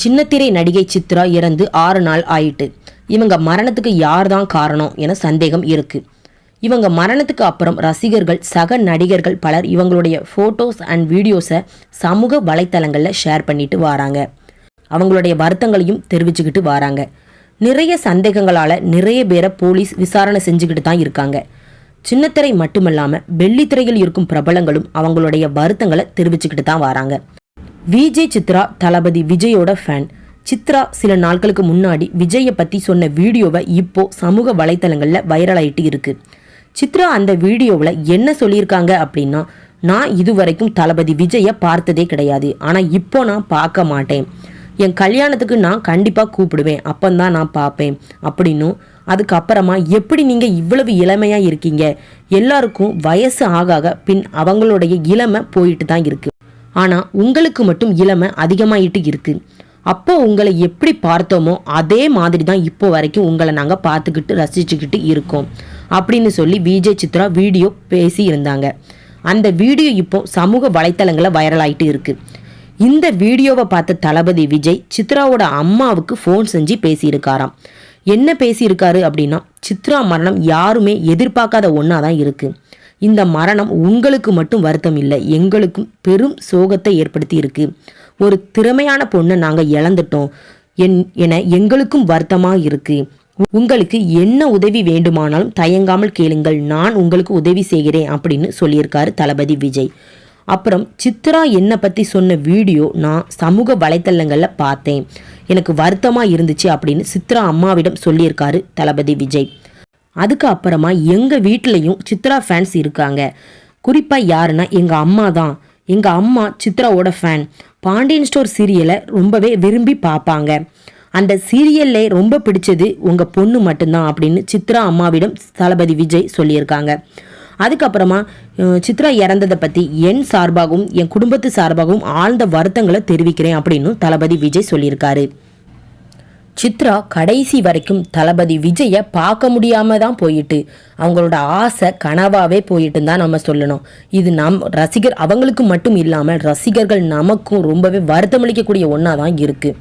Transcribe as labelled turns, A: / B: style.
A: சின்னத்திரை நடிகை சித்ரா இறந்து 6 நாள் ஆயிட்டு. இவங்க மரணத்துக்கு யார் தான் காரணம் என சந்தேகம் இருக்கு. இவங்க மரணத்துக்கு அப்புறம் ரசிகர்கள், சக நடிகர்கள் பலர் இவங்களுடைய ஃபோட்டோஸ் அண்ட் வீடியோஸை சமூக வலைத்தளங்களில் ஷேர் பண்ணிட்டு வராங்க. அவங்களுடைய வருத்தங்களையும் தெரிவிச்சுக்கிட்டு வராங்க. நிறைய சந்தேகங்களால் நிறைய பேரை போலீஸ் விசாரணை செஞ்சுக்கிட்டு தான் இருக்காங்க. சின்னத்திரை மட்டுமல்லாமல் வெள்ளித்திரையில் இருக்கும் பிரபலங்களும் அவங்களுடைய வருத்தங்களை தெரிவிச்சுக்கிட்டு தான் வராங்க. விஜய் சித்ரா தளபதி விஜயோட ஃபேன். சித்ரா சில நாட்களுக்கு முன்னாடி விஜயை பற்றி சொன்ன வீடியோவை இப்போ சமூக வலைத்தளங்களில் வைரல் ஆகிட்டு இருக்கு. சித்ரா அந்த வீடியோவில் என்ன சொல்லியிருக்காங்க அப்படின்னா, நான் இதுவரைக்கும் தளபதி விஜயை பார்த்ததே கிடையாது, ஆனால் இப்போ நான் பார்க்க மாட்டேன். என் கல்யாணத்துக்கு நான் கண்டிப்பாக கூப்பிடுவேன், அப்பந்தான் நான் பார்ப்பேன் அப்படின்னும், அதுக்கப்புறமா எப்படி நீங்கள் இவ்வளவு இளமையாக இருக்கீங்க, எல்லாருக்கும் வயசு ஆக பின் அவங்களுடைய இளமை போயிட்டு தான் இருக்குது, ஆனால் உங்களுக்கு மட்டும் இளமை அதிகமாகிட்டு இருக்குது. அப்போ உங்களை எப்படி பார்த்தோமோ அதே மாதிரி தான் இப்போ வரைக்கும் உங்களை நாங்கள் பார்த்துக்கிட்டு ரசிச்சுக்கிட்டு இருக்கோம் அப்படின்னு சொல்லி விஜய் சித்ரா வீடியோ பேசி இருந்தாங்க. அந்த வீடியோ இப்போ சமூக வலைத்தளங்களில் வைரல் ஆகிட்டு இருக்குது. இந்த வீடியோவை பார்த்த தளபதி விஜய் சித்ராவோட அம்மாவுக்கு ஃபோன் செஞ்சு பேசியிருக்காராம். என்ன பேசியிருக்காரு அப்படின்னா, சித்ரா மரணம் யாருமே எதிர்பார்க்காத ஒன்றா தான் இருக்குது. இந்த மரணம் உங்களுக்கு மட்டும் வருத்தம் இல்லை, எங்களுக்கும் பெரும் சோகத்தை ஏற்படுத்தி இருக்கு. ஒரு திறமையான பொண்ணை நாங்கள் இழந்துட்டோம் என எங்களுக்கும் வருத்தமாக இருக்கு. உங்களுக்கு என்ன உதவி வேண்டுமானாலும் தயங்காமல் கேளுங்கள், நான் உங்களுக்கு உதவி செய்கிறேன் அப்படின்னு சொல்லியிருக்காரு தளபதி விஜய். அப்புறம் சித்ரா என்னை பற்றி சொன்ன வீடியோ நான் சமூக வலைத்தளங்களில் பார்த்தேன், எனக்கு வருத்தமாக இருந்துச்சு அப்படின்னு சித்ரா அம்மாவிடம் சொல்லியிருக்காரு தளபதி விஜய். அதுக்கு அப்புறமா எங்கள் வீட்லேயும் சித்ரா ஃபேன்ஸ் இருக்காங்க. குறிப்பாக யாருன்னா எங்கள் அம்மா தான். எங்கள் அம்மா சித்ராவோட ஃபேன். பாண்டியன் ஸ்டோர் சீரியலை ரொம்பவே விரும்பி பார்ப்பாங்க. அந்த சீரியல்லே ரொம்ப பிடிச்சது உங்கள் பொண்ணு மட்டும்தான் அப்படின்னு சித்ரா அம்மாவிடம் தளபதி விஜய் சொல்லியிருக்காங்க. அதுக்கப்புறமா சித்ரா இறந்ததை பற்றி என் சார்பாகவும் என் குடும்பத்து சார்பாகவும் ஆழ்ந்த வருத்தங்களை தெரிவிக்கிறேன் அப்படின்னு தளபதி விஜய் சொல்லியிருக்காரு. சித்ரா கடைசி வரைக்கும் தளபதி விஜயை பார்க்க முடியாமல் தான் போயிட்டு, அவங்களோட ஆசை கனவாகவே போயிட்டுன்னு தான் நம்ம சொல்லணும். இது ரசிகர் அவங்களுக்கு மட்டும் இல்லாமல் ரசிகர்கள் நமக்கும் ரொம்பவே வருத்தமளிக்கக்கூடிய ஒன்றா தான் இருக்குது.